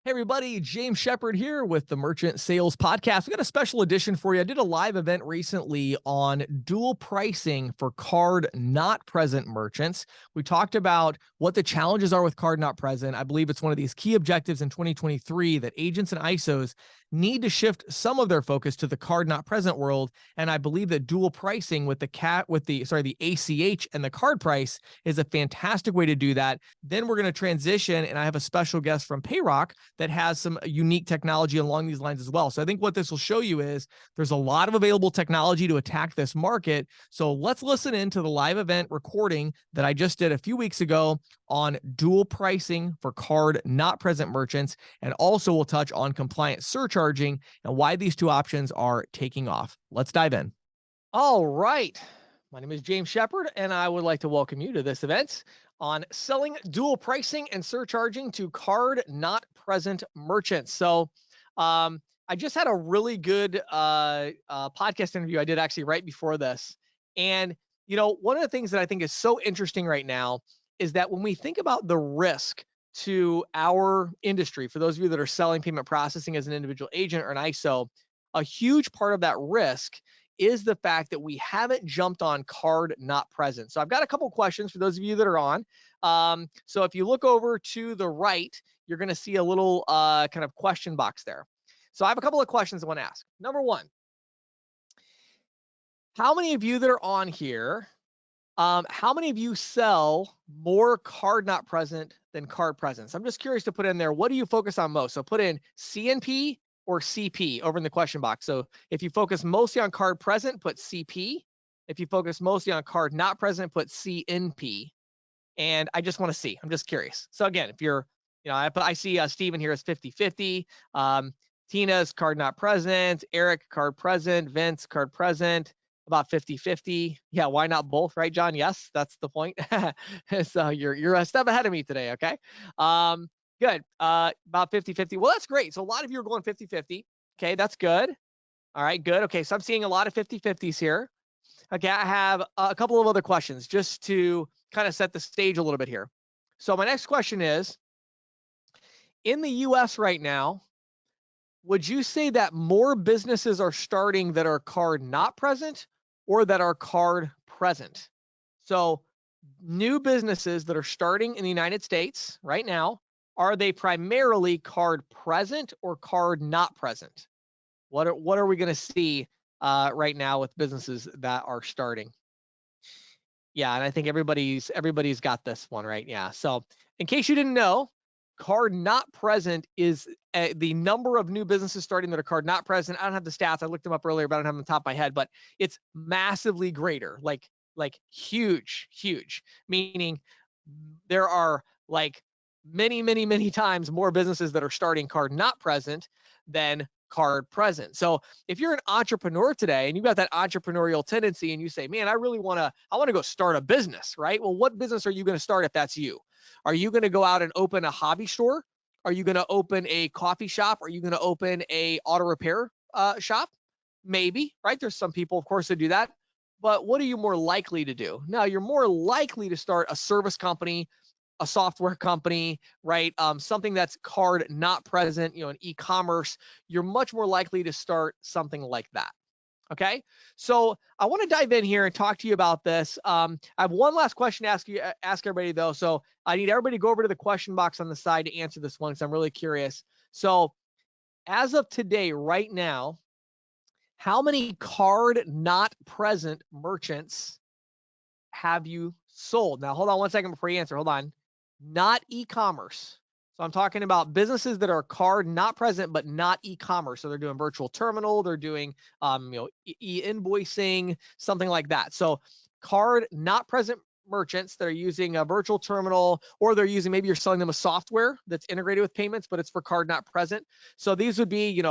Hey everybody, James Shepard here with the Merchant Sales Podcast. We got a special edition for you. I did a live event recently on dual pricing for card not present merchants. We talked about what the challenges are with card not present. I believe it's one of these key objectives in 2023 that agents and ISOs need to shift some of their focus to the card not present world. And I believe that dual pricing with the ACH and the card price is a fantastic way to do that. Then we're going to transition, and I have a special guest from Payroc that has some unique technology along these lines as well. So I think what this will show you is there's a lot of available technology to attack this market. So let's listen into the live event recording that I just did a few weeks ago on dual pricing for card not present merchants. And also we'll touch on compliant surcharging and why these two options are taking off. Let's dive in. All right. My name is James Shepard, and I would like to welcome you to this event on selling dual pricing and surcharging to card not present merchants. I just had a really good podcast interview I did actually right before this. And, one of the things that I think is so interesting right now is that when we think about the risk to our industry, for those of you that are selling payment processing as an individual agent or an ISO, a huge part of that risk is the fact that we haven't jumped on card not present. So I've got a couple questions for those of you that are on. So if you look over to the right, you're going to see a little kind of question box there. So I have a couple of questions I want to ask. Number one, how many of you that are on here, how many of you sell more card not present than card present? So I'm just curious to put in there, what do you focus on most? So put in CNP or CP over in the question box. So if you focus mostly on card present, put CP. If you focus mostly on card not present, put CNP. And I just want to see. I'm just curious. So again, if you're, I see Steven here is 50-50. Tina's card not present. Eric, card present. Vince, card present. About 50-50. Yeah, why not both, right, John? Yes, that's the point. So you're a step ahead of me today, okay? Good. About 50-50. Well, that's great. So a lot of you are going 50-50. Okay, that's good. All right, good. Okay, so I'm seeing a lot of 50-50s here. Okay, I have a couple of other questions just to kind of set the stage a little bit here. So my next question is, in the US right now, would you say that more businesses are starting that are card not present or that are card present? So new businesses that are starting in the United States right now, are they primarily card present or card not present? What are we going to see right now with businesses that are starting? Yeah, and I think everybody's got this one right. Yeah. So in case you didn't know, card not present is the number of new businesses starting that are card not present. I don't have the stats. I looked them up earlier, but I don't have them on the top of my head. But it's massively greater, like huge. Meaning there are like many times more businesses that are starting card not present than card present. So if you're an entrepreneur today and you've got that entrepreneurial tendency and you say, man, I want to go start a business, right? Well, what business are you going to start if that's you? Are you going to go out and open a hobby store? Are you going to open a coffee shop? Are you going to open a auto repair shop? Maybe, right? There's some people, of course, that do that. But what are you more likely to do? Now, you're more likely to start a service company, a software company, right? Something that's card not present, an e-commerce. You're much more likely to start something like that. Okay, so I want to dive in here and talk to you about this. I have one last question to ask everybody though. So I need everybody to go over to the question box on the side to answer this one because I'm really curious. So as of today, right now, how many card not present merchants have you sold? Now, hold on one second before you answer. Hold on. Not e-commerce. So I'm talking about businesses that are card not present, but not e-commerce. So they're doing virtual terminal, they're doing e-invoicing, something like that. So card not present merchants that are using a virtual terminal, or they're using, maybe you're selling them a software that's integrated with payments, but it's for card not present. So these would be,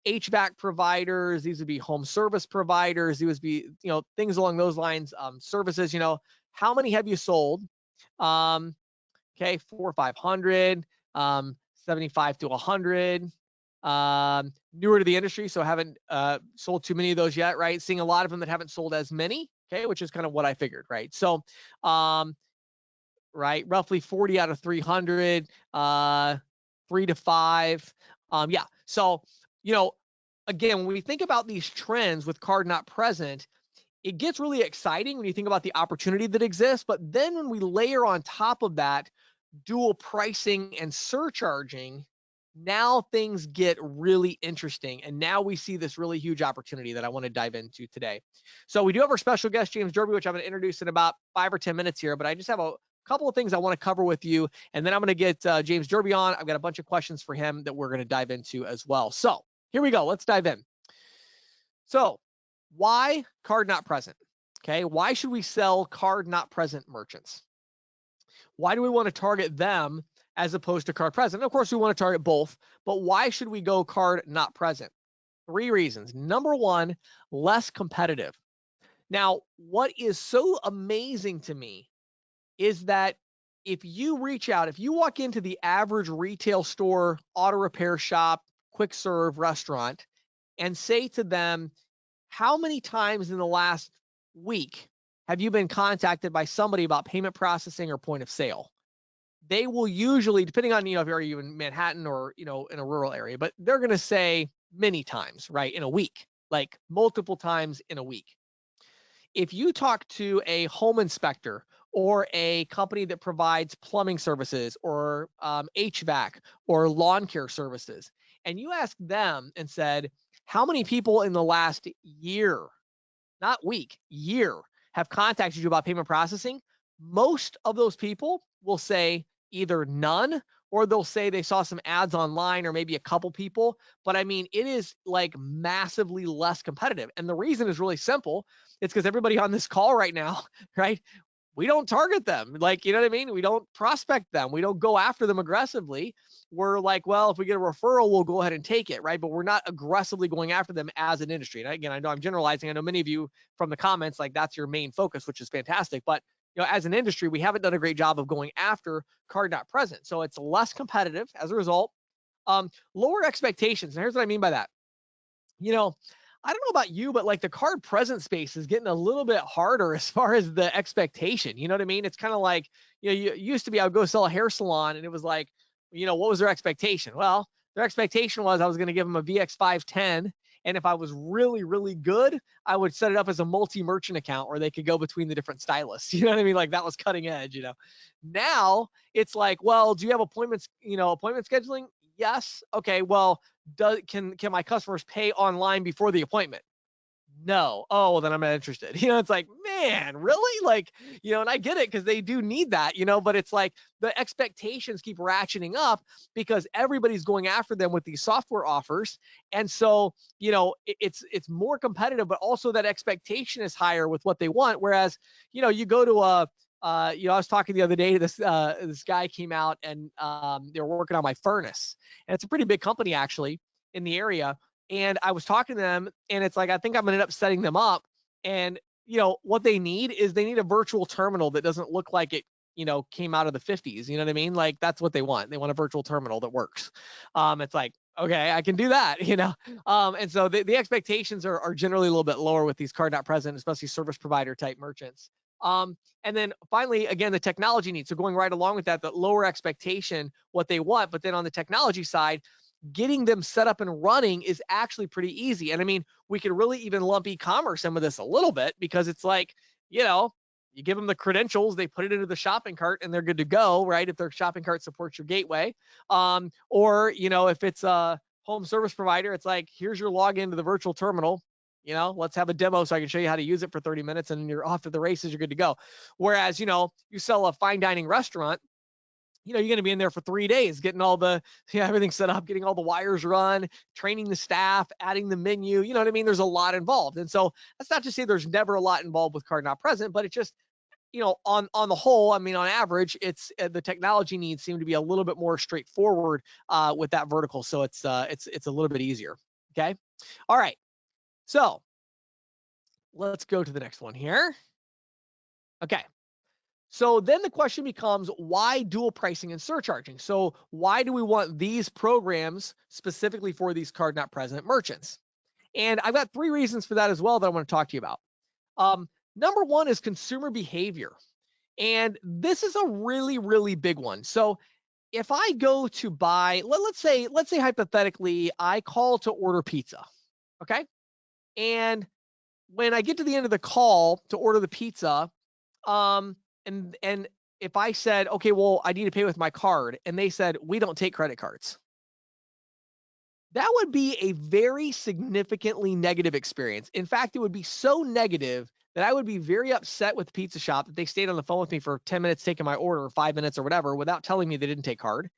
HVAC providers, these would be home service providers, these would be, things along those lines, services, how many have you sold? Okay, 400 or 500, 75 to 100. Newer to the industry, so haven't sold too many of those yet, right? Seeing a lot of them that haven't sold as many, okay, which is kind of what I figured, right? So, right, roughly 40 out of 300. 3 to 5. Yeah. So, again, when we think about these trends with card not present, it gets really exciting when you think about the opportunity that exists. But then when we layer on top of that dual pricing and surcharging, now things get really interesting. And now we see this really huge opportunity that I want to dive into today. So we do have our special guest, James Derby, which I'm going to introduce in about 5 or 10 minutes here. But I just have a couple of things I want to cover with you. And then I'm going to get James Derby on. I've got a bunch of questions for him that we're going to dive into as well. So here we go. Let's dive in. So why card not present? Okay. Why should we sell card not present merchants? Why do we want to target them as opposed to card present? And of course, we want to target both, but why should we go card not present? 3 reasons. Number 1, less competitive. Now, what is so amazing to me is that if you reach out, if you walk into the average retail store, auto repair shop, quick serve restaurant, and say to them, how many times in the last week have you been contacted by somebody about payment processing or point of sale? They will usually, depending on, if you're in Manhattan or, in a rural area, but they're going to say many times, right? In a week, like multiple times in a week. If you talk to a home inspector or a company that provides plumbing services or HVAC or lawn care services, and you ask them and said, how many people in the last year, not week, year, have contacted you about payment processing? Most of those people will say either none, or they'll say they saw some ads online or maybe a couple people. But I mean, it is like massively less competitive. And the reason is really simple. It's because everybody on this call right now, right? We don't target them. Like, you know what I mean? We don't prospect them. We don't go after them aggressively. We're like, well, if we get a referral, we'll go ahead and take it, right? But we're not aggressively going after them as an industry. And again, I know I'm generalizing. I know many of you from the comments, like that's your main focus, which is fantastic. But as an industry, we haven't done a great job of going after card not present. So it's less competitive as a result. Lower expectations. And here's what I mean by that. I don't know about you, but like the card present space is getting a little bit harder as far as the expectation. You know what I mean? It's kind of like, you used to be, I would go sell a hair salon and it was like, what was their expectation? Well, their expectation was I was going to give them a VX510. And if I was really, really good, I would set it up as a multi-merchant account where they could go between the different stylists. You know what I mean? Like that was cutting edge, Now it's like, well, do you have appointments, appointment scheduling? Yes. Okay. Well, can my customers pay online before the appointment? No. Oh, well, then I'm not interested. It's like, man, really? Like, and I get it because they do need that, but it's like the expectations keep ratcheting up because everybody's going after them with these software offers. And so, it's more competitive, but also that expectation is higher with what they want. Whereas, you go to I was talking the other day to this guy came out and they were working on my furnace, and it's a pretty big company actually in the area. And I was talking to them, and it's like, I think I'm gonna end up setting them up. And what they need is they need a virtual terminal that doesn't look like it, came out of the 50s. You know what I mean? Like that's what they want. They want a virtual terminal that works. It's like, okay, I can do that, And so the expectations are generally a little bit lower with these card not present, especially service provider type merchants. And then finally, again, the technology needs. So going right along with that, the lower expectation, what they want, but then on the technology side, getting them set up and running is actually pretty easy. And I mean, we could really even lump e-commerce in with this a little bit because it's like, you give them the credentials, they put it into the shopping cart and they're good to go, right? If their shopping cart supports your gateway. Or, if it's a home service provider, it's like, here's your login to the virtual terminal. Let's have a demo so I can show you how to use it for 30 minutes and you're off to the races, you're good to go. Whereas, you sell a fine dining restaurant, you're going to be in there for 3 days, getting all the, everything set up, getting all the wires run, training the staff, adding the menu, you know what I mean? There's a lot involved. And so that's not to say there's never a lot involved with card not present, but it just, on the whole, I mean, on average, it's the technology needs seem to be a little bit more straightforward with that vertical. So it's a little bit easier. Okay. All right. So let's go to the next one here. Okay. So then the question becomes, why dual pricing and surcharging? So why do we want these programs specifically for these card not present merchants? And I've got 3 reasons for that as well that I want to talk to you about. Number 1 is consumer behavior. And this is a really, really big one. So if I go to buy, let's say hypothetically, I call to order pizza, okay? And when I get to the end of the call to order the pizza, um, and if I said, okay, well, I need to pay with my card, and they said we don't take credit cards, that would be a very significantly negative experience. In fact, it would be so negative that I would be very upset with the pizza shop that they stayed on the phone with me for 10 minutes taking my order, or 5 minutes or whatever, without telling me they didn't take card.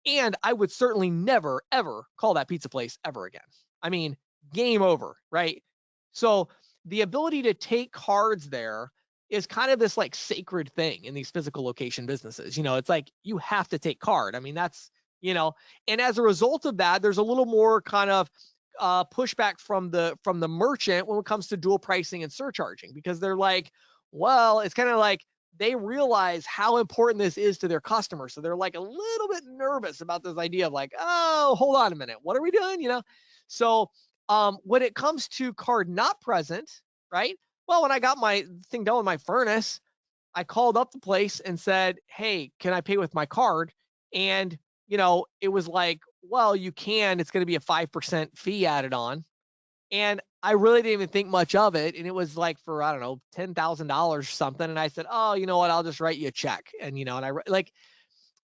And I would certainly never, ever call that pizza place ever again. I mean, game over, right? So the ability to take cards there is kind of this like sacred thing in these physical location businesses. It's like you have to take card. I mean, and as a result of that, there's a little more kind of pushback from the merchant when it comes to dual pricing and surcharging, because they're like, well, it's kind of like they realize how important this is to their customers. So they're like a little bit nervous about this idea of like, oh, hold on a minute, what are we doing? So when it comes to card not present, right? Well, when I got my thing done with my furnace, I called up the place and said, hey, can I pay with my card? And, it was like, well, you can, it's going to be a 5% fee added on. And I really didn't even think much of it. And it was like for, I don't know, $10,000 or something. And I said, oh, you know what? I'll just write you a check. And, and I like,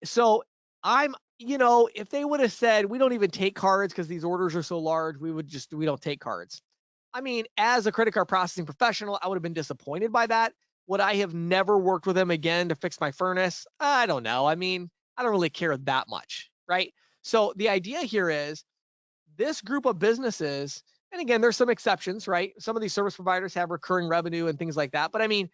so if they would have said, we don't even take cards because these orders are so large, we don't take cards. I mean, as a credit card processing professional, I would have been disappointed by that. Would I have never worked with them again to fix my furnace? I don't know. I mean, I don't really care that much, right? So the idea here is this group of businesses, and again, there's some exceptions, right? Some of these service providers have recurring revenue and things like that. But I mean,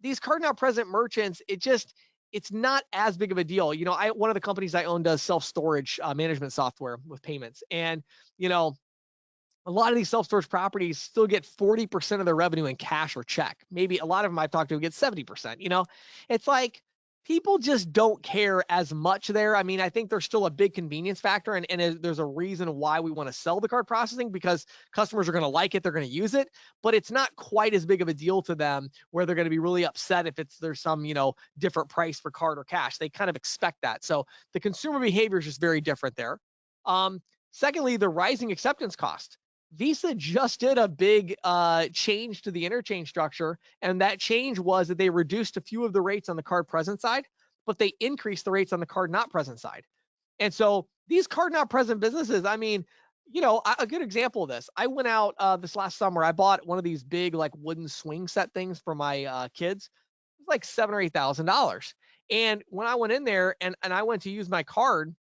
these card not present merchants, it's not as big of a deal. One of the companies I own does self-storage management software with payments. And, a lot of these self-storage properties still get 40% of their revenue in cash or check. Maybe a lot of them I've talked to get 70%. It's like people just don't care as much there. I mean, I think there's still a big convenience factor, and there's a reason why we want to sell the card processing, because customers are going to like it, they're going to use it, but it's not quite as big of a deal to them where they're going to be really upset if there's some, different price for card or cash. They kind of expect that. So the consumer behavior is just very different there. Secondly, the rising acceptance cost. Visa just did a big change to the interchange structure, and that change was that they reduced a few of the rates on the card present side, but they increased the rates on the card not present side. And so these card not present businesses, I mean, a good example of this, I went out this last summer, I bought one of these big like wooden swing set things for my kids. It was like $7,000 or $8,000. And when I went in there and I went to use my card,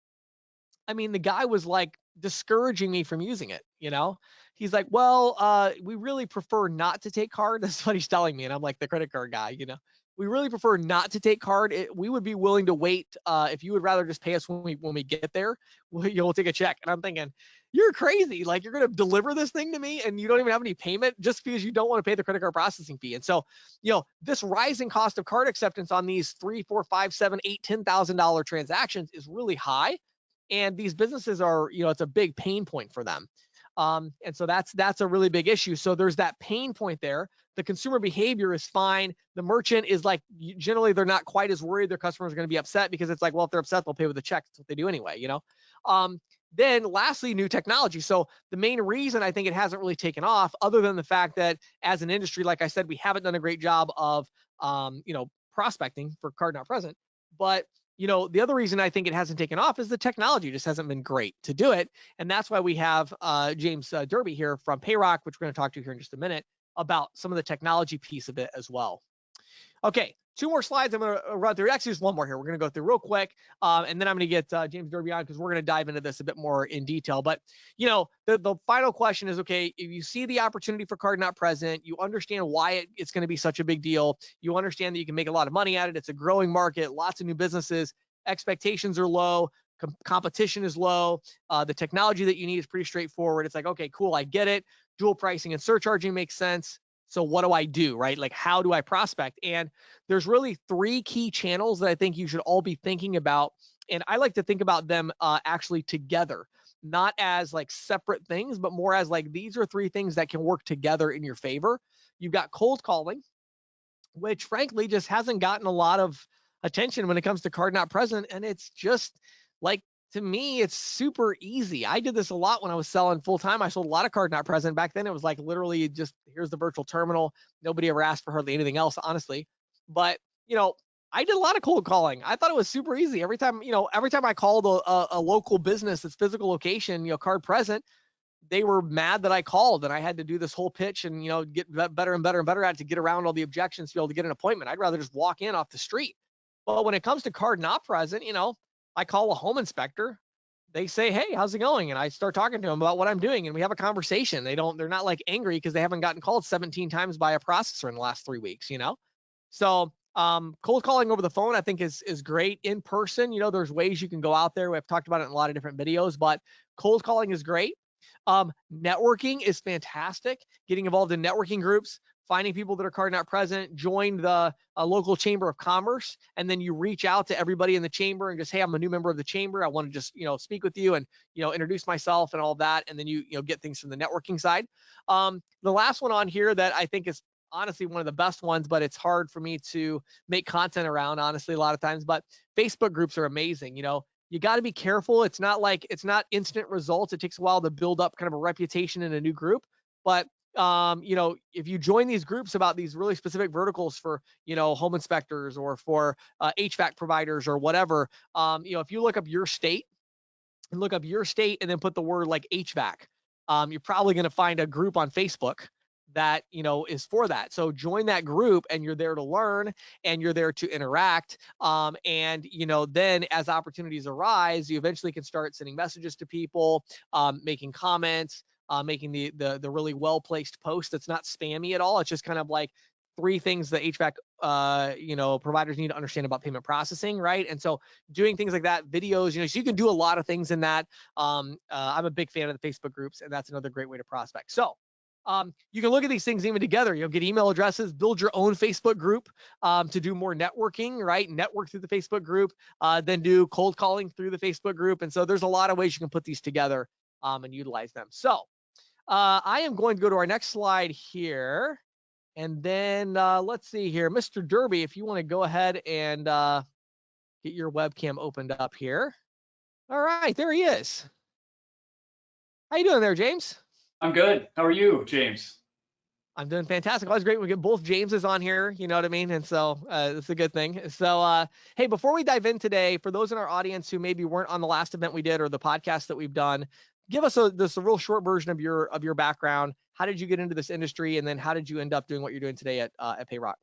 I mean, the guy was like discouraging me from using it. He's like, well, we really prefer not to take card. That's what he's telling me. And I'm like the credit card guy, we really prefer not to take card. We would be willing to wait. If you would rather just pay us when we get there, we'll take a check. And I'm thinking, you're crazy. Like, you're going to deliver this thing to me and you don't even have any payment just because you don't want to pay the credit card processing fee. And so, this rising cost of card acceptance on these $3,000, $4,000, $5,000, $8,000, $10,000 transactions is really high. And these businesses are, it's a big pain point for them. And so that's a really big issue. So there's that pain point there. The consumer behavior is fine. The merchant is like, generally they're not quite as worried their customers are going to be upset, because it's like, well, if they're upset, they'll pay with a check. That's what they do anyway, Then lastly, new technology. So the main reason I think it hasn't really taken off, other than the fact that as an industry, like I said, we haven't done a great job of, prospecting for card not present, but the other reason I think it hasn't taken off is the technology just hasn't been great to do it. And that's why we have James Derby here from Payroc, which we're going to talk to here in just a minute about some of the technology piece of it as well. Okay, 2 more slides I'm going to run through. Actually, just one more here. We're going to go through real quick, and then I'm going to get James Derby on, because we're going to dive into this a bit more in detail. But, the final question is, okay, if you see the opportunity for card not present, you understand why it's going to be such a big deal. You understand that you can make a lot of money at it. It's a growing market, lots of new businesses. Expectations are low. Competition is low. The technology that you need is pretty straightforward. It's like, okay, cool, I get it. Dual pricing and surcharging makes sense. So what do I do, right? Like, how do I prospect? And there's really 3 key channels that I think you should all be thinking about. And I like to think about them actually together, not as like separate things, but more as like, these are 3 things that can work together in your favor. You've got cold calling, which frankly just hasn't gotten a lot of attention when it comes to card not present. And it's just like, to me, it's super easy. I did this a lot when I was selling full time. I sold a lot of card not present. Back then, it was like literally just, here's the virtual terminal. Nobody ever asked for hardly anything else, honestly. But, I did a lot of cold calling. I thought it was super easy. Every time I called a local business that's physical location, card present, they were mad that I called and I had to do this whole pitch and, get better and better and better at it to get around all the objections to be able to get an appointment. I'd rather just walk in off the street. Well, when it comes to card not present, I call a home inspector. They say, "Hey, how's it going?" And I start talking to them about what I'm doing and we have a conversation. They're not like angry because they haven't gotten called 17 times by a processor in the last 3 weeks, So cold calling over the phone, I think is great. In person, there's ways you can go out there. We've talked about it in a lot of different videos, but cold calling is great. Networking is fantastic. Getting involved in networking groups, finding people that are card not present, join the local chamber of commerce, and then you reach out to everybody in the chamber and just, hey, I'm a new member of the chamber. I want to just, speak with you and, introduce myself and all that. And then you get things from the networking side. The last one on here that I think is honestly one of the best ones, but it's hard for me to make content around, honestly, a lot of times, but Facebook groups are amazing. You got to be careful. It's not instant results. It takes a while to build up kind of a reputation in a new group. But, if you join these groups about these really specific verticals for, home inspectors or for HVAC providers or whatever, if you look up your state and then put the word like HVAC, you're probably going to find a group on Facebook that is for that. So join that group and you're there to learn and you're there to interact, and then as opportunities arise, you eventually can start sending messages to people, making comments, making the really well placed post that's not spammy at all. It's just kind of like 3 things the HVAC providers need to understand about payment processing, right? And so doing things like that, videos, so you can do a lot of things in that. I'm a big fan of the Facebook groups, and that's another great way to prospect. So you can look at these things even together, get email addresses, build your own Facebook group to do more networking, right? Network through the Facebook group, then do cold calling through the Facebook group. And so there's a lot of ways you can put these together and utilize them. So I am going to go to our next slide here. And then let's see here, Mr. Derby, if you want to go ahead and get your webcam opened up here. All right, there he is. How you doing there, James? I'm good. How are you, James? I'm doing fantastic. Always great. We get both Jameses on here, you know what I mean? And so it's a good thing. So, hey, before we dive in today, for those in our audience who maybe weren't on the last event we did or the podcast that we've done, give us a real short version of your background. How did you get into this industry? And then how did you end up doing what you're doing today at Payroc?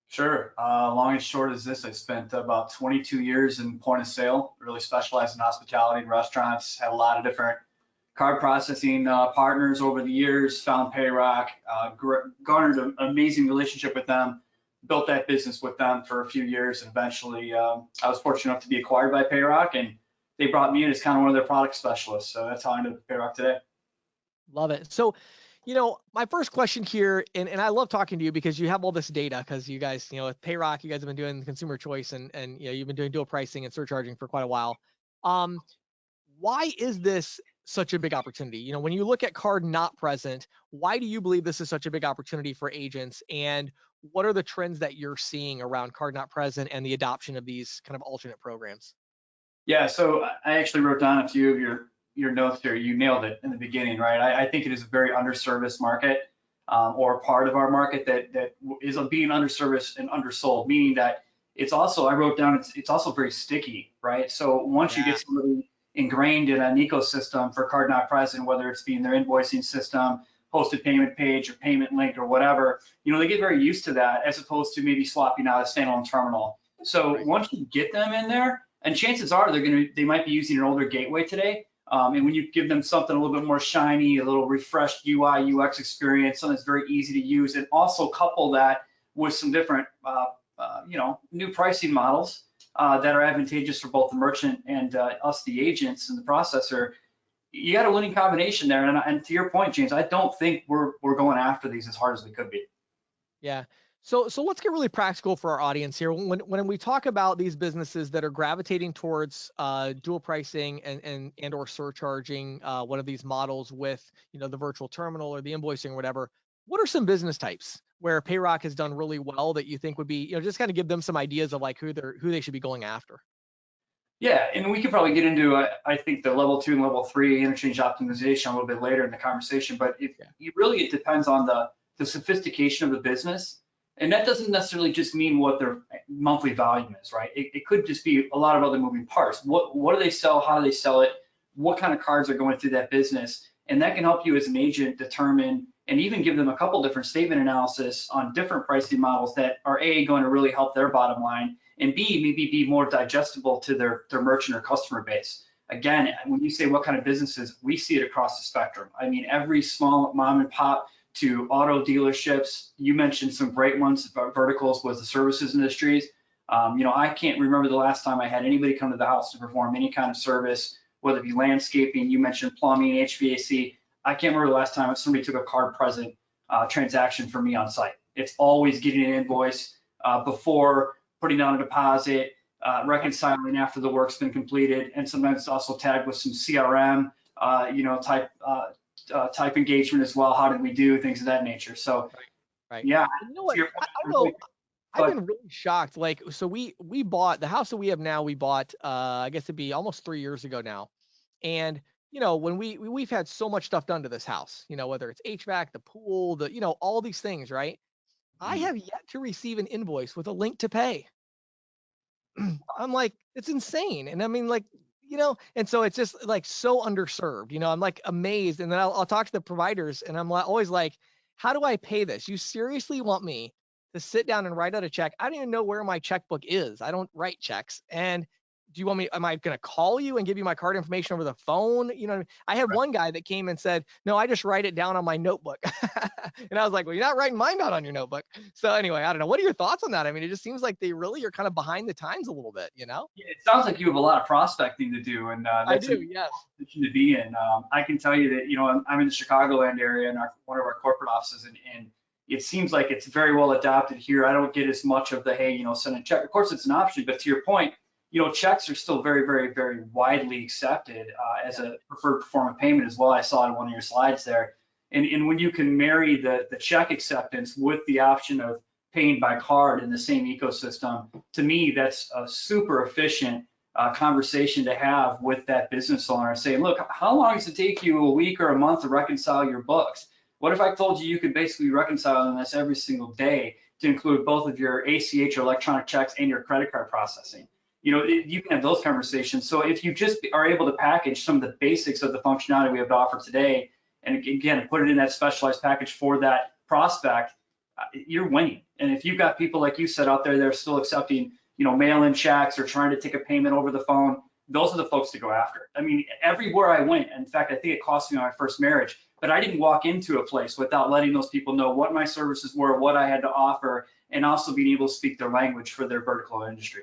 Sure. Long and short is this. I spent about 22 years in point of sale, really specialized in hospitality and restaurants, had a lot of different card processing partners over the years, found Payroc, garnered an amazing relationship with them, built that business with them for a few years, and eventually I was fortunate enough to be acquired by Payroc, and they brought me in as kind of one of their product specialists. So that's how I ended up at Payroc today. Love it. So, my first question here, and I love talking to you because you have all this data, because you guys, with Payroc, you guys have been doing consumer choice and you've been doing dual pricing and surcharging for quite a while. Why is this such a big opportunity? When you look at card not present, why do you believe this is such a big opportunity for agents? And what are the trends that you're seeing around card not present and the adoption of these kind of alternate programs? Yeah, so I actually wrote down a few of your notes here. You nailed it in the beginning, right? I think it is a very underserviced market, or part of our market that is being underserviced and undersold, meaning that it's also, I wrote down, it's also very sticky, right? So once you get somebody ingrained in an ecosystem for card not present, whether it's being their invoicing system, posted payment page or payment link or whatever, they get very used to that, as opposed to maybe swapping out a standalone terminal. So once you get them in there, and chances are they might be using an older gateway today. And when you give them something a little bit more shiny, a little refreshed UI, UX experience, something that's very easy to use, and also couple that with some different, new pricing models that are advantageous for both the merchant and us, the agents and the processor, you got a winning combination there. And to your point, James, I don't think we're going after these as hard as we could be. Yeah. So let's get really practical for our audience here. When we talk about these businesses that are gravitating towards dual pricing and or surcharging one of these models with the virtual terminal or the invoicing or whatever, what are some business types where Payroc has done really well that you think would be, just kind of give them some ideas of like who they should be going after? Yeah, and we could probably get into, I think, the level 2 and level 3 interchange optimization a little bit later in the conversation. But Yeah. it depends on the sophistication of the business, and that doesn't necessarily just mean what their monthly volume is, right? It could just be a lot of other moving parts. What do they sell? How do they sell it? What kind of cards are going through that business? And that can help you as an agent determine and even give them a couple different statement analysis on different pricing models that are going to really help their bottom line, and B, maybe be more digestible to their merchant or customer base. Again, when you say what kind of businesses, we see it across the spectrum. I mean, every small mom and pop to auto dealerships. You mentioned some great ones. Verticals was the services industries. I can't remember the last time I had anybody come to the house to perform any kind of service, whether it be landscaping. You mentioned plumbing, HVAC. I can't remember the last time somebody took a card present transaction for me on site. It's always getting an invoice before putting down a deposit, reconciling after the work's been completed, and sometimes it's also tagged with some CRM, type engagement as well. How did we do? Things of that nature. So, Right. yeah. You know what? I don't know. I've been really shocked. Like, so we bought the house that we have now. We bought, I guess it'd be almost 3 years ago now. And when we've had so much stuff done to this house, whether it's HVAC, the pool, all these things, right? I have yet to receive an invoice with a link to pay. I'm like, it's insane. And I mean, like, and so it's just like so underserved, I'm like amazed. And then I'll talk to the providers and I'm always like, how do I pay this? You seriously want me to sit down and write out a check? I don't even know where my checkbook is. I don't write checks. And do you want me, am I going to call you and give you my card information over the phone? You know what I mean? I had one guy that came and said, no, I just write it down on my notebook. And I was like, well, you're not writing mine down on your notebook. So anyway, I don't know. What are your thoughts on that? I mean, it just seems like they really are kind of behind the times a little bit, Yeah, it sounds like you have a lot of prospecting to do, and I that's do, yes. position to be in. I can tell you that, I'm in the Chicagoland area in one of our corporate offices, and it seems like it's very well adopted here. I don't get as much of the, hey, send a check. Of course, it's an option, but to your point, checks are still very, very, very widely accepted as a preferred form of payment as well. I saw it in one of your slides there. And when you can marry the check acceptance with the option of paying by card in the same ecosystem, to me, that's a super efficient conversation to have with that business owner and say, look, how long does it take you, a week or a month, to reconcile your books? What if I told you could basically reconcile this every single day to include both of your ACH or electronic checks and your credit card processing? You can have those conversations. So if you just are able to package some of the basics of the functionality we have to offer today, and again, put it in that specialized package for that prospect, you're winning. And if you've got people like you said out there that are still accepting, mail-in checks or trying to take a payment over the phone, those are the folks to go after. I mean, everywhere I went, in fact, I think it cost me my first marriage, but I didn't walk into a place without letting those people know what my services were, what I had to offer, and also being able to speak their language for their vertical industry.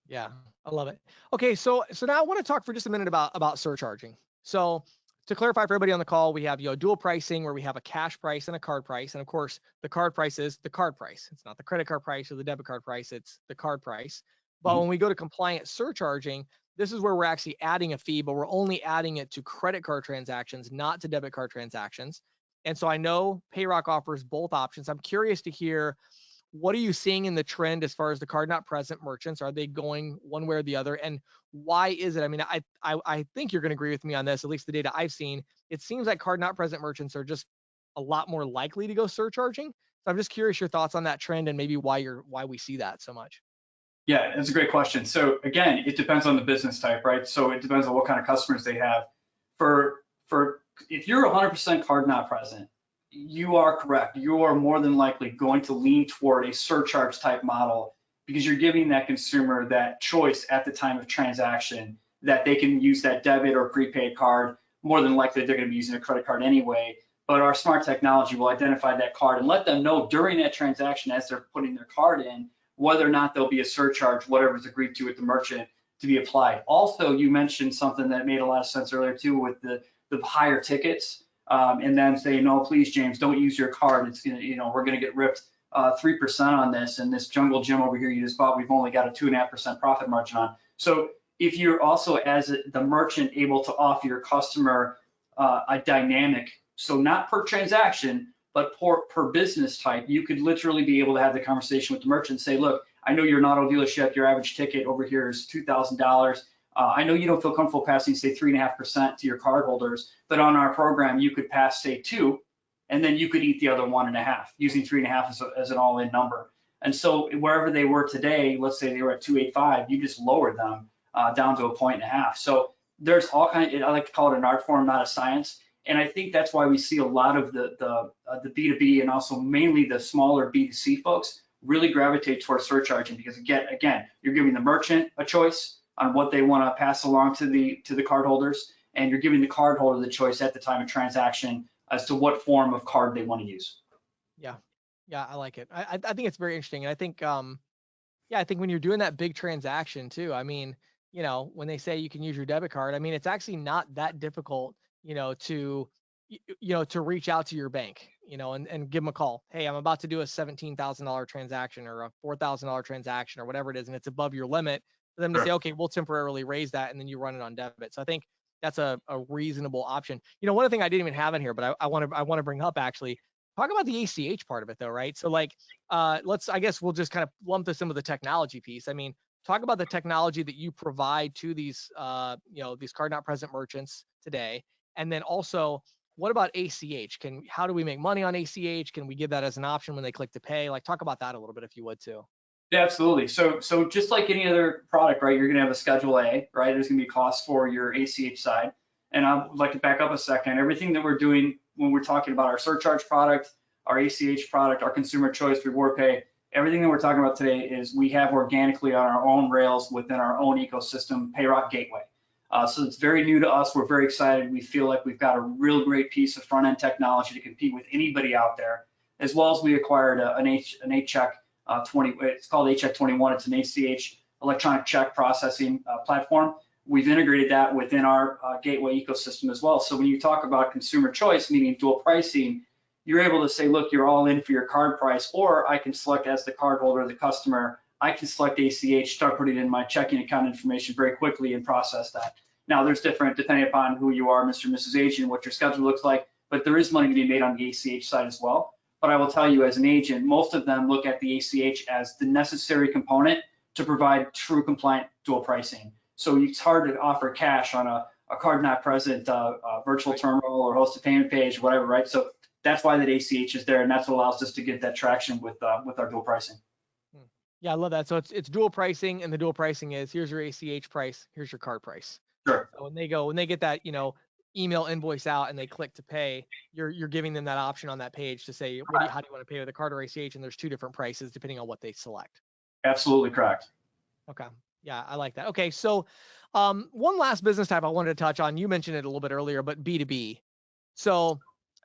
Yeah, I love it. Okay, so now I want to talk for just a minute about surcharging. So to clarify for everybody on the call, we have dual pricing where we have a cash price and a card price, and of course the card price is the card price. It's not the credit card price or the debit card price. It's the card price. But when we go to compliant surcharging, this is where we're actually adding a fee, but we're only adding it to credit card transactions, not to debit card transactions. And so I know Payroc offers both options. I'm curious to hear, what are you seeing in the trend as far as the card not present merchants? Are they going one way or the other? And why is it? I mean, I think you're going to agree with me on this, at least the data I've seen. It seems like card not present merchants are just a lot more likely to go surcharging. So I'm just curious your thoughts on that trend and maybe why we see that so much. Yeah, that's a great question. So again, it depends on the business type, right? So it depends on what kind of customers they have. For if you're 100% card not present, you are correct. You are more than likely going to lean toward a surcharge type model because you're giving that consumer that choice at the time of transaction that they can use that debit or prepaid card. More than likely, they're going to be using a credit card anyway. But our smart technology will identify that card and let them know during that transaction as they're putting their card in whether or not there'll be a surcharge, whatever's agreed to with the merchant, to be applied. Also, you mentioned something that made a lot of sense earlier too with the higher tickets. And then say, no, please, James, don't use your card. It's gonna, we're gonna get ripped 3% on this, and this jungle gym over here you just bought, we've only got a 2.5% profit margin on. So if you're also, as the merchant, able to offer your customer a dynamic, so not per transaction, but per business type, you could literally be able to have the conversation with the merchant and say, look, I know you're an auto dealership, your average ticket over here is $2,000. I know you don't feel comfortable passing, say, 3.5% to your cardholders, but on our program, you could pass, say, 2, and then you could eat the other 1.5, using 3.5 as an all-in number. And so wherever they were today, let's say they were at 285, you just lowered them down to 1.5. So there's all kinds. I like to call it an art form, not a science. And I think that's why we see a lot of the B2B and also mainly the smaller B2C folks really gravitate towards surcharging, because again, you're giving the merchant a choice on what they want to pass along to the cardholders, and you're giving the cardholder the choice at the time of transaction as to what form of card they want to use. Yeah, I like it. I think it's very interesting, and I think I think when you're doing that big transaction too, I mean, when they say you can use your debit card, I mean, it's actually not that difficult, to reach out to your bank, and give them a call. Hey, I'm about to do a $17,000 transaction or a $4,000 transaction or whatever it is, and it's above your limit, for them to say, okay, we'll temporarily raise that, and then you run it on debit. So I think that's a reasonable option. One thing I didn't even have in here, but I want to bring up, actually, talk about the ACH part of it though, right? So like, I guess we'll just kind of lump this in with the technology piece. I mean, talk about the technology that you provide to these, these card not present merchants today. And then also, what about ACH? How do we make money on ACH? Can we give that as an option when they click to pay? Like, talk about that a little bit if you would too. Yeah, absolutely. So just like any other product, right, you're going to have a Schedule A, right? There's going to be costs for your ACH side. And I would like to back up a second. Everything that we're doing when we're talking about our surcharge product, our ACH product, our consumer choice, reward pay, everything that we're talking about today is we have organically on our own rails within our own ecosystem, Payroc Gateway. So it's very new to us. We're very excited. We feel like we've got a real great piece of front-end technology to compete with anybody out there, as well as we acquired an HCheck 20. It's called HCheck 21. It's an ACH electronic check processing platform. We've integrated that within our gateway ecosystem as well. So when you talk about consumer choice, meaning dual pricing, you're able to say, look, you're all in for your card price, or I can select as the cardholder, the customer, I can select ACH, start putting in my checking account information very quickly and process that. Now there's different, depending upon who you are, Mr. and Mrs. Agent, what your schedule looks like, but there is money to be made on the ACH side as well. But I will tell you, as an agent, most of them look at the ACH as the necessary component to provide true compliant dual pricing. So it's hard to offer cash on a card not present virtual terminal or hosted payment page, whatever, right? So that's why that ACH is there, and that's what allows us to get that traction with our dual pricing. Yeah, I love that. So it's dual pricing, and the dual pricing is, here's your ACH price, here's your card price. Sure. So when they get that, email invoice out and they click to pay, you're giving them that option on that page to say, how do you want to pay, with a card or ACH? And there's 2 different prices depending on what they select. Absolutely correct. Okay. Yeah, I like that. Okay, so one last business type I wanted to touch on. You mentioned it a little bit earlier, but B2B. So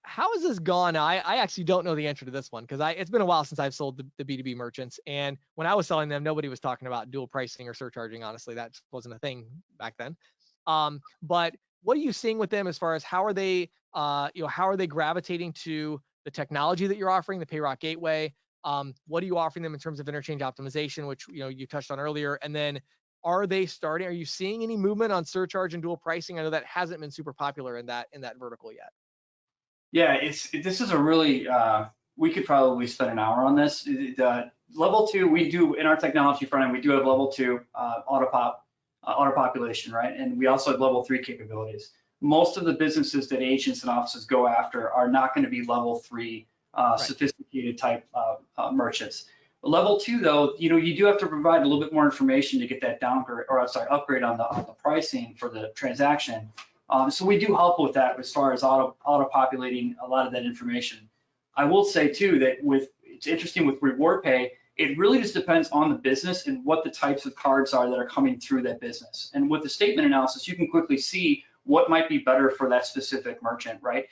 how has this gone? I actually don't know the answer to this one, because it's been a while since I've sold the B2B merchants. And when I was selling them, nobody was talking about dual pricing or surcharging. Honestly, that wasn't a thing back then. But what are you seeing with them as far as how are they gravitating to the technology that you're offering, the Payroc Gateway? What are you offering them in terms of interchange optimization, which you touched on earlier? And then are you seeing any movement on surcharge and dual pricing? I know that hasn't been super popular in that vertical yet. Yeah, this is a really, we could probably spend an hour on this. Level 2, we do in our technology front end, we do have level 2 auto population, right? And we also have level 3 capabilities. Most of the businesses that agents and offices go after are not going to be level 3 right. Sophisticated type merchants. Level 2, though, you do have to provide a little bit more information to get that upgrade on the pricing for the transaction. So we do help with that as far as auto populating a lot of that information. I will say too that it's interesting with reward pay, it really just depends on the business and what the types of cards are that are coming through that business. And with the statement analysis, you can quickly see what might be better for that specific merchant, right?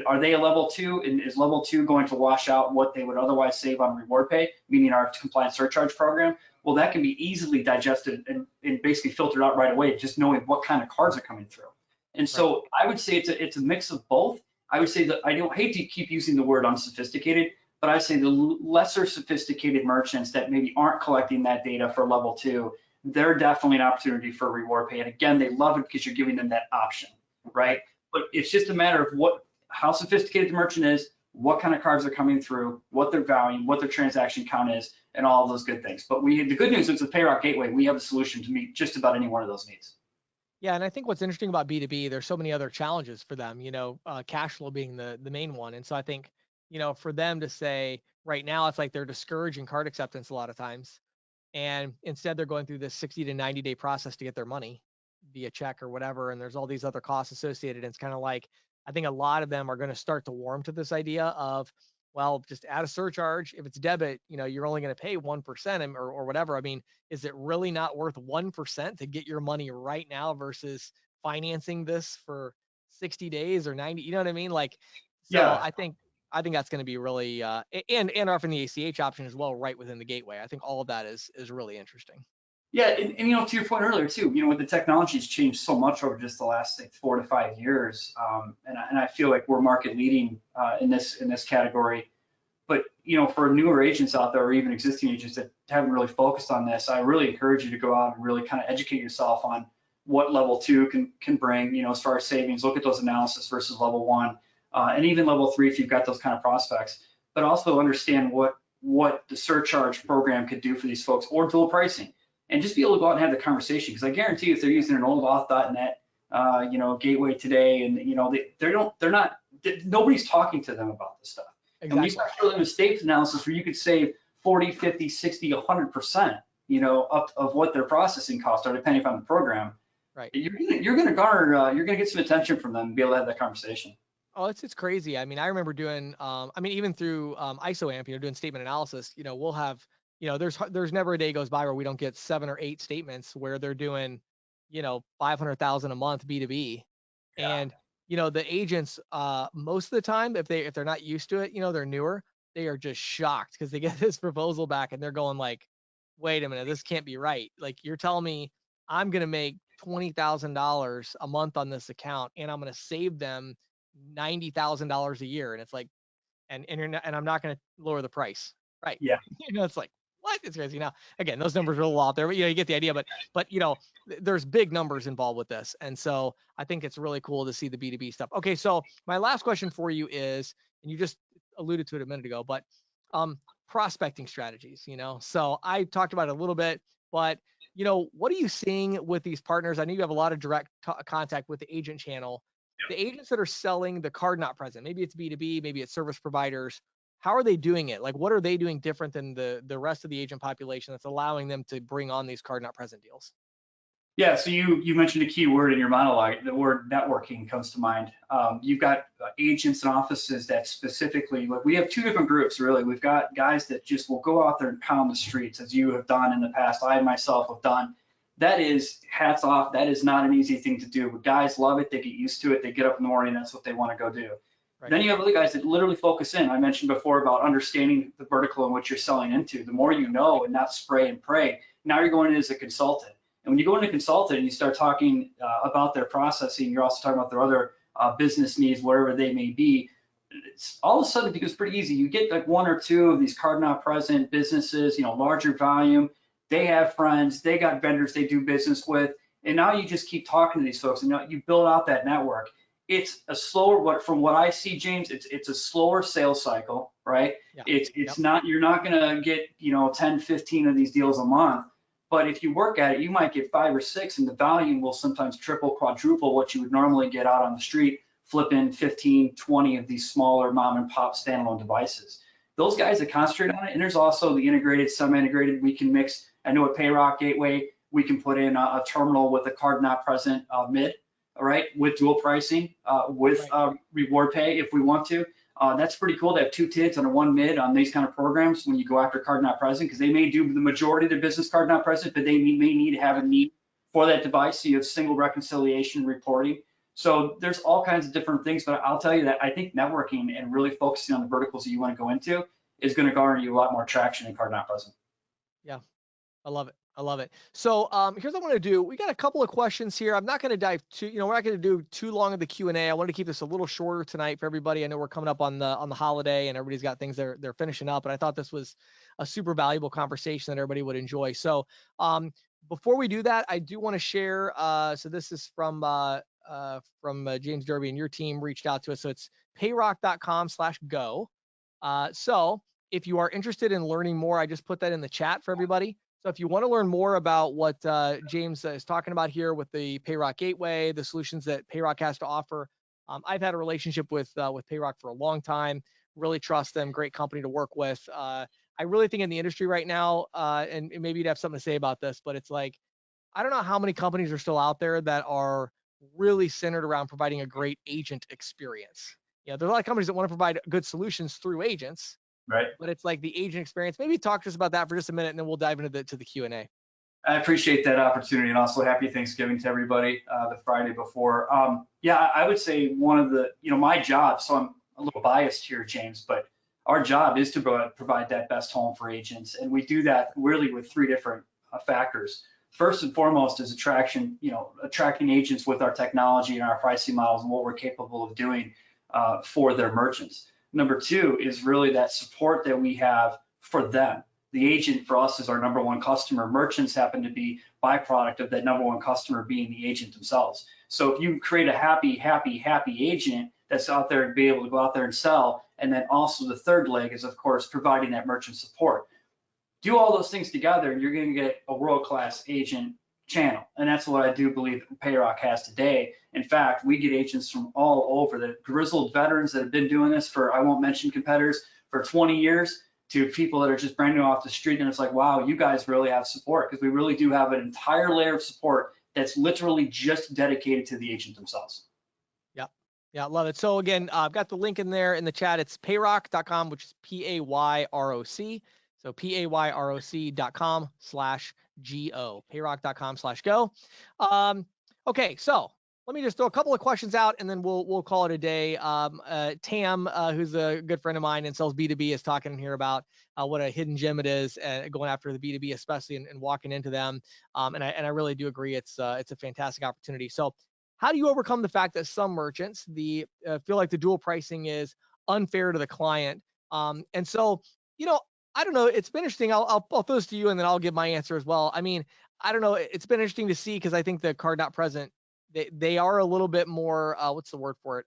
Are they a level 2, and is level 2 going to wash out what they would otherwise save on reward pay, meaning our compliance surcharge program? Well, that can be easily digested and basically filtered out right away, just knowing what kind of cards are coming through. And so right. I would say it's a mix of both. I would say that I don't hate to keep using the word unsophisticated, but I say the lesser sophisticated merchants that maybe aren't collecting that data for level 2, they're definitely an opportunity for reward pay. And again, they love it because you're giving them that option, right? But it's just a matter of how sophisticated the merchant is, what kind of cards are coming through, what their value, what their transaction count is, and all of those good things. But the good news is with Payroc Gateway, we have a solution to meet just about any one of those needs. Yeah, and I think what's interesting about B2B, there's so many other challenges for them, cash flow being the main one. And so I think, for them to say right now, it's like they're discouraging card acceptance a lot of times. And instead they're going through this 60 to 90-day process to get their money via check or whatever. And there's all these other costs associated. And it's kind of like, I think a lot of them are going to start to warm to this idea of, well, just add a surcharge. If it's debit, you're only going to pay 1% or whatever. I mean, is it really not worth 1% to get your money right now versus financing this for 60 days or 90? You know what I mean? Like, so Yeah. I think that's going to be really, and offering the ACH option as well, right within the gateway. I think all of that is really interesting. Yeah, and to your point earlier too, with the technology's changed so much over just the last like 4 to 5 years, and I feel like we're market leading in this category. But for newer agents out there or even existing agents that haven't really focused on this, I really encourage you to go out and really kind of educate yourself on what level 2 can bring, as far as savings. Look at those analysis versus level 1, and even level 3 if you've got those kind of prospects. But also understand what the surcharge program could do for these folks, or dual pricing. And just be able to go out and have the conversation, because I guarantee you, if they're using an old auth.net, gateway today, and nobody's talking to them about this stuff. Exactly. And when you start showing them a state analysis where you could save 40, 50, 60, 100%, up of what their processing costs are, depending upon the program, right? You're gonna garner, you're gonna get some attention from them and be able to have that conversation. Oh, it's crazy. I mean, I remember doing, even through ISOAMP, doing statement analysis, we'll have, there's never a day goes by where we don't get 7 or 8 statements where they're doing, 500,000 a month B2B. Yeah. And, the agents, most of the time, if they're not used to it, they're newer, they are just shocked because they get this proposal back and they're going like, wait a minute, this can't be right. Like, you're telling me I'm going to make $20,000 a month on this account and I'm going to save them $90,000 a year. And it's like, and I'm not going to lower the price. Right. Yeah. It's like, what? It's crazy. Now, again, those numbers are a little out there, but you get the idea. But there's big numbers involved with this, and so I think it's really cool to see the B2B stuff. Okay, so my last question for you is, and you just alluded to it a minute ago, but prospecting strategies. So I talked about it a little bit, but what are you seeing with these partners? I know you have a lot of direct contact with the agent channel. Yep. The agents that are selling the card not present, maybe it's B2B, maybe it's service providers. How are they doing it? Like, what are they doing different than the rest of the agent population that's allowing them to bring on these card not present deals? Yeah, so you mentioned a key word in your monologue. The word networking comes to mind. You've got agents and offices that specifically, like, we have 2 different groups, really. We've got guys that just will go out there and pound the streets, as you have done in the past. I myself have done. That is, hats off. That is not an easy thing to do. But guys love it. They get used to it. They get up in the morning. That's what they want to go do. Right. Then you have other guys that literally focus in. I mentioned before about understanding the vertical in which you're selling into. The more you know and not spray and pray, now you're going in as a consultant. And when you go into consultant and you start talking about their processing, you're also talking about their other business needs, whatever they may be. All of a sudden it becomes pretty easy. You get like 1 or 2 of these card not present businesses, larger volume. They have friends, they got vendors they do business with, and now you just keep talking to these folks, and you build out that network. It's a slower, from what I see, James, it's a slower sales cycle, right? Yeah. It's not, you're not gonna get 10, 15 of these deals a month, but if you work at it, you might get 5 or 6, and the volume will sometimes triple, quadruple what you would normally get out on the street, flipping 15, 20 of these smaller mom and pop standalone devices. Those guys that concentrate on it, and there's also the integrated, semi-integrated. We can mix. I know at Payroc Gateway, we can put in a terminal with a card not present mid, all right, with dual pricing, with reward pay if we want to. That's pretty cool to have 2 TIDs and a 1 mid on these kind of programs when you go after card not present, because they may do the majority of their business card not present, but they may need to have a need for that device. So you have single reconciliation reporting. So there's all kinds of different things, but I'll tell you that I think networking and really focusing on the verticals that you want to go into is going to garner you a lot more traction in card not present. Yeah, I love it. I love it. So here's what I want to do. We got a couple of questions here. I'm not going to dive too, we're not going to do too long of the Q&A. I wanted to keep this a little shorter tonight for everybody. I know we're coming up on the holiday and everybody's got things they're finishing up, but I thought this was a super valuable conversation that everybody would enjoy. So before we do that, I do want to share. So this is from James Derby and your team reached out to us. So it's payroc.com/go. So if you are interested in learning more, I just put that in the chat for everybody. So if you want to learn more about what James is talking about here with the Payroc Gateway, the solutions that Payroc has to offer, I've had a relationship with Payroc for a long time. Really trust them. Great company to work with. I really think in the industry right now, and maybe you'd have something to say about this, but it's like, I don't know how many companies are still out there that are really centered around providing a great agent experience. There's a lot of companies that want to provide good solutions through agents, Right. but it's like the agent experience. Maybe talk to us about that for just a minute, and then we'll dive into the Q&A. I appreciate that opportunity, and also happy Thanksgiving to everybody the Friday before. Yeah, I would say one of the, my job, so I'm a little biased here, James, but our job is to provide that best home for agents. And we do that really with three different factors. First and foremost is attracting agents with our technology and our pricing models and what we're capable of doing for their merchants. Number two is really that support that we have for them. The agent for us is our number one customer. Merchants happen to be byproduct of that number one customer being the agent themselves. So if you create a happy agent that's out there and be able to go out there and sell, and then also the third leg is, of course, providing that merchant support. Do all those things together, and you're going to get a world-class agent channel. And that's what I do believe Payroc has today. In fact, we get agents from all over, the grizzled veterans that have been doing this for, I won't mention competitors, for 20 years, to people that are just brand new off the street. And it's like, wow, you guys really have support, because we really do have an entire layer of support that's literally just dedicated to the agent themselves. Yeah, love it. So again, I've got the link in there in the chat. It's payroc.com, which is Payroc. So payroc.com/go, payroc.com/go. Okay, so let me just throw a couple of questions out, and then we'll call it a day. Tam, who's a good friend of mine and sells B2B, is talking here about what a hidden gem it is, going after the B2B especially, and walking into them. And I really do agree, it's a fantastic opportunity. So how do you overcome the fact that some merchants feel like the dual pricing is unfair to the client? And so, I don't know. It's been interesting. I'll throw this to you, and then I'll give my answer as well. I mean, I don't know. It's been interesting to see, because I think the card not present, they are a little bit more, what's the word for it?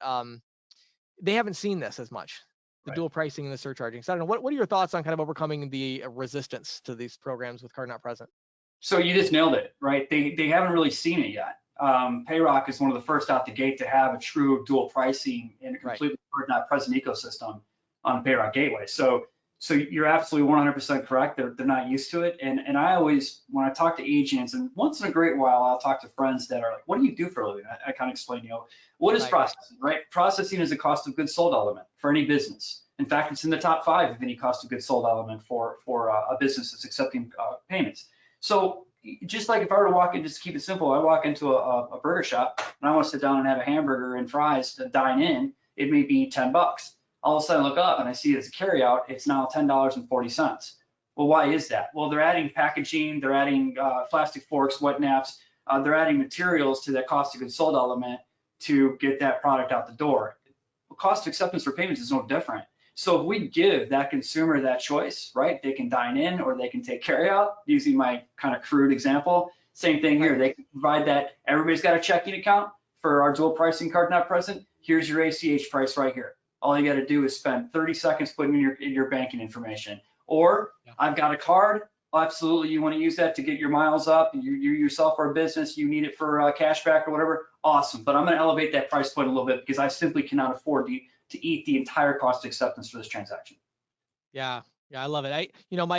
They haven't seen this as much, the Right. dual pricing and the surcharging. So I don't know. What are your thoughts on kind of overcoming the resistance to these programs with card not present? So you just nailed it, right? They haven't really seen it yet. Payroc is one of the first out the gate to have a true dual pricing and a completely card not present ecosystem on Payroc Gateway. So you're absolutely 100% correct. They're not used to it. And I always, when I talk to agents, and once in a great while, I'll talk to friends that are like, what do you do for a living? I kind of explain, what is processing, right? Processing is a cost of goods sold element for any business. In fact, it's in the top 5 of any cost of goods sold element for a business that's accepting payments. So just like if I were to walk in, just to keep it simple, I walk into a burger shop and I want to sit down and have a hamburger and fries to dine in, it may be $10. All of a sudden I look up and I see it's a carryout, it's now $10.40. Well, why is that? Well, they're adding packaging, they're adding plastic forks, wet naps, they're adding materials to that cost of goods sold element to get that product out the door. The cost of acceptance for payments is no different. So if we give that consumer that choice, right, they can dine in or they can take carryout, using my kind of crude example. Same thing here, they can provide that. Everybody's got a checking account for our dual pricing card not present. Here's your ACH price right here. All you got to do is spend 30 seconds putting in your banking information. Or I've got a card. Absolutely, you want to use that to get your miles up. You yourself are a business, you need it for cash back or whatever. Awesome, but I'm going to elevate that price point a little bit because I simply cannot afford to eat the entire cost of acceptance for this transaction. Yeah, I love it.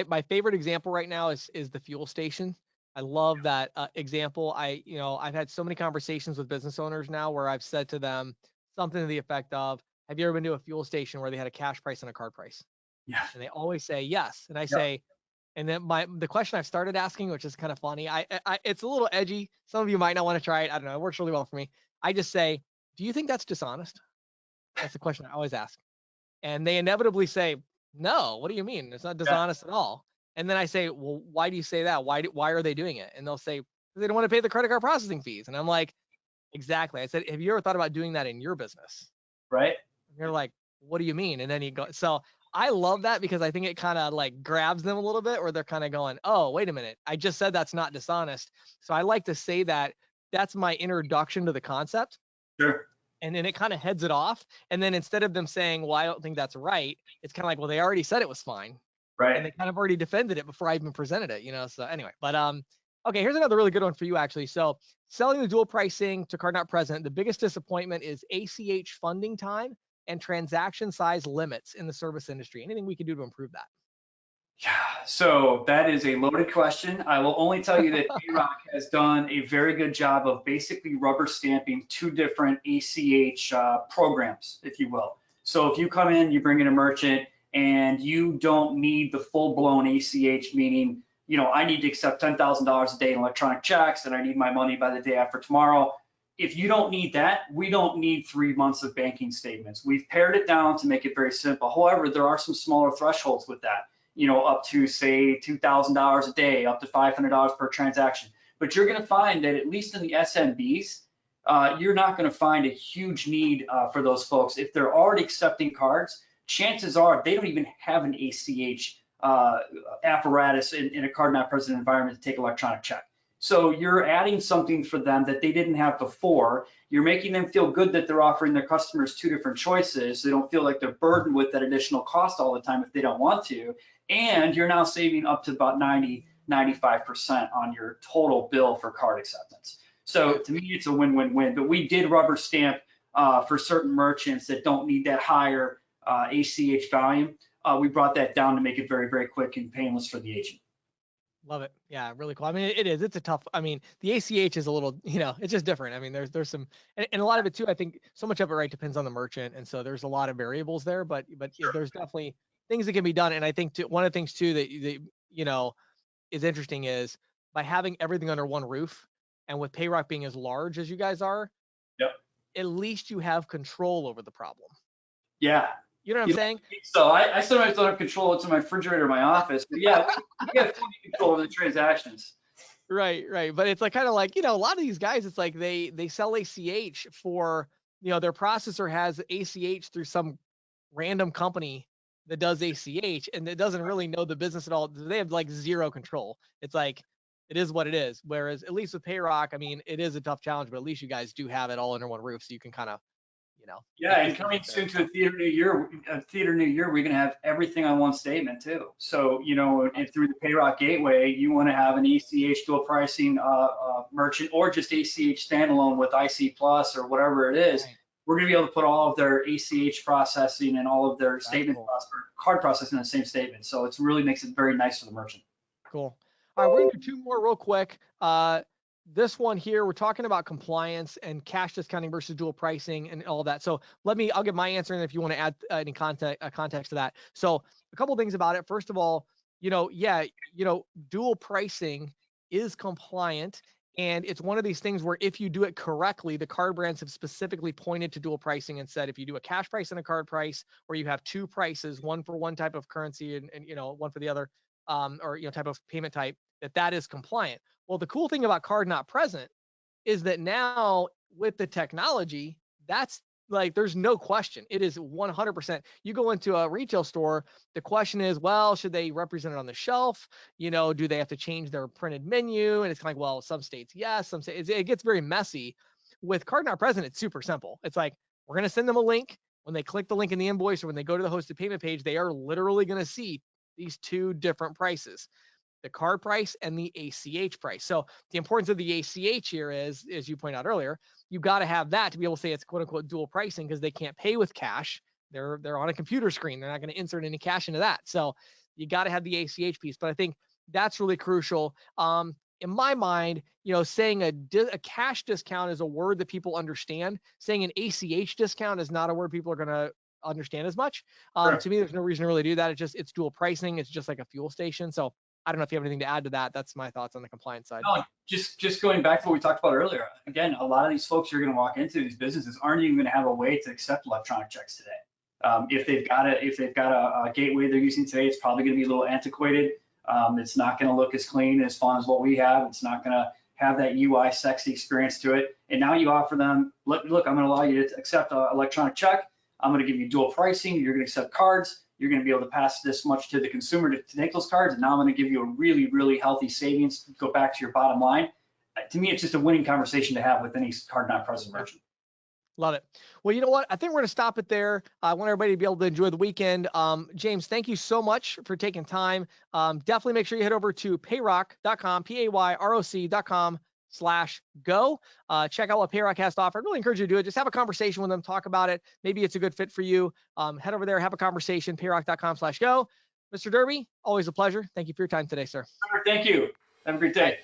My favorite example right now is the fuel station. I love that example. I've had so many conversations with business owners now where I've said to them something to the effect of, have you ever been to a fuel station where they had a cash price and a card price? Yeah. And they always say yes. And I say, and then the question I've started asking, which is kind of funny, it's a little edgy. Some of you might not want to try it. I don't know. It works really well for me. I just say, do you think that's dishonest? That's the question I always ask. And they inevitably say, no, what do you mean? It's not dishonest at all. And then I say, well, why do you say that? Why are they doing it? And they'll say, they don't want to pay the credit card processing fees. And I'm like, exactly. I said, have you ever thought about doing that in your business? Right. And you're like, what do you mean? And then you go, so I love that because I think it kind of like grabs them a little bit, or they're kind of going, oh, wait a minute. I just said that's not dishonest. So I like to say that that's my introduction to the concept. Sure. And then it kind of heads it off. And then instead of them saying, well, I don't think that's right, it's kind of like, well, they already said it was fine. And Right. they kind of already defended it before I even presented it, you know? So anyway, but okay, here's another really good one for you actually. So selling the dual pricing to card not present, the biggest disappointment is ACH funding time and transaction size limits in the service industry. Anything we can do to improve that? Yeah, so that is a loaded question. I will only tell you that Payroc has done a very good job of basically rubber stamping two different ACH programs, if you will. So if you come in, you bring in a merchant, and you don't need the full-blown ACH, meaning, you know, I need to accept $10,000 a day in electronic checks, and I need my money by the day after tomorrow. If you don't need that, we don't need 3 months of banking statements. We've pared it down to make it very simple. However, there are some smaller thresholds with that, you know, up to say $2,000 a day, up to $500 per transaction. But you're going to find that at least in the SMBs, you're not going to find a huge need for those folks. If they're already accepting cards, chances are they don't even have an ACH apparatus in a card not present environment to take electronic check. So you're adding something for them that they didn't have before. You're making them feel good that they're offering their customers two different choices. So they don't feel like they're burdened with that additional cost all the time if they don't want to. And you're now saving up to about 95% on your total bill for card acceptance. So to me, it's a win-win-win. But we did rubber stamp for certain merchants that don't need that higher ACH volume. We brought that down to make it very, very quick and painless for the agent. Love it. Yeah, really cool. I mean, it is. It's a tough. I mean, the ACH is a little, you know, it's just different. I mean, there's some, and a lot of it too. I think so much of it, right, depends on the merchant, and so there's a lot of variables there. But Sure. there's definitely things that can be done. And I think one of the things too that you know is interesting is by having everything under one roof, and with Payroc being as large as you guys are, Yep. at least you have control over the problem. Yeah. You know what I'm saying? So I sometimes don't have control. It's in my refrigerator in my office. But yeah, we have full control over the transactions. Right, right. But it's like kind of like, you know, a lot of these guys, it's like they sell ACH for, you know, their processor has ACH through some random company that does ACH and it doesn't really know the business at all. They have like zero control. It's like it is what it is. Whereas at least with Payroc, I mean, it is a tough challenge, but at least you guys do have it all under one roof, so you can kind of, you know. Yeah, and coming soon to a theater new year, we're gonna have everything on one statement too. So, you know, and through the Payroc gateway, you want to have an ACH dual pricing merchant or just ACH standalone with IC Plus or whatever it is. Right. We're gonna be able to put all of their ACH processing and all of their statement cool. card processing in the same statement. So it really makes it very nice for the merchant. Cool. All right, we're gonna do two more real quick. This one here, we're talking about compliance and cash discounting versus dual pricing and all that. So I'll give my answer, and if you want to add any context to that. So a couple things about it. First of all, you know, yeah, you know, dual pricing is compliant, and it's one of these things where if you do it correctly, the card brands have specifically pointed to dual pricing and said if you do a cash price and a card price, or you have two prices, one for one type of currency and you know one for the other, or you know type of payment type, that is compliant. Well, the cool thing about card not present is that now with the technology, that's like there's no question. It is 100%. You go into a retail store, the question is, well, should they represent it on the shelf? You know, do they have to change their printed menu? And it's kind of like, well, some states yes, some states it gets very messy. With card not present, it's super simple. It's like we're going to send them a link. When they click the link in the invoice or when they go to the hosted payment page, they are literally going to see these two different prices, the card price and the ACH price. So the importance of the ACH here is, as you pointed out earlier, you got to have that to be able to say it's quote unquote dual pricing because they can't pay with cash. They're on a computer screen. They're not going to insert any cash into that. So you got to have the ACH piece. But I think that's really crucial. In my mind, you know, saying a cash discount is a word that people understand. Saying an ACH discount is not a word people are going to understand as much. Sure. To me, there's no reason to really do that. It's dual pricing. It's just like a fuel station. So I don't know if you have anything to add to that. That's my thoughts on the compliance side. No, just going back to what we talked about earlier. Again, a lot of these folks you're going to walk into these businesses aren't even going to have a way to accept electronic checks today. If they've got a gateway they're using today, it's probably going to be a little antiquated. It's not going to look as clean as fun as what we have. It's not going to have that UI sexy experience to it. And now you offer them, look, I'm going to allow you to accept an electronic check. I'm going to give you dual pricing. You're going to accept cards. You're going to be able to pass this much to the consumer to take those cards. And now I'm going to give you a really, really healthy savings to go back to your bottom line. To me, it's just a winning conversation to have with any card not present merchant. Love it. Well, you know what? I think we're going to stop it there. I want everybody to be able to enjoy the weekend. James, thank you so much for taking time. Definitely make sure you head over to payroc.com, payroc.com/go. Check out what Payroc has to offer. I'd really encourage you to do it. Just have a conversation with them, talk about it. Maybe it's a good fit for you. Head over there, have a conversation, payroc.com/go. Mr. Derby, always a pleasure. Thank you for your time today, sir. Thank you. Have a great day.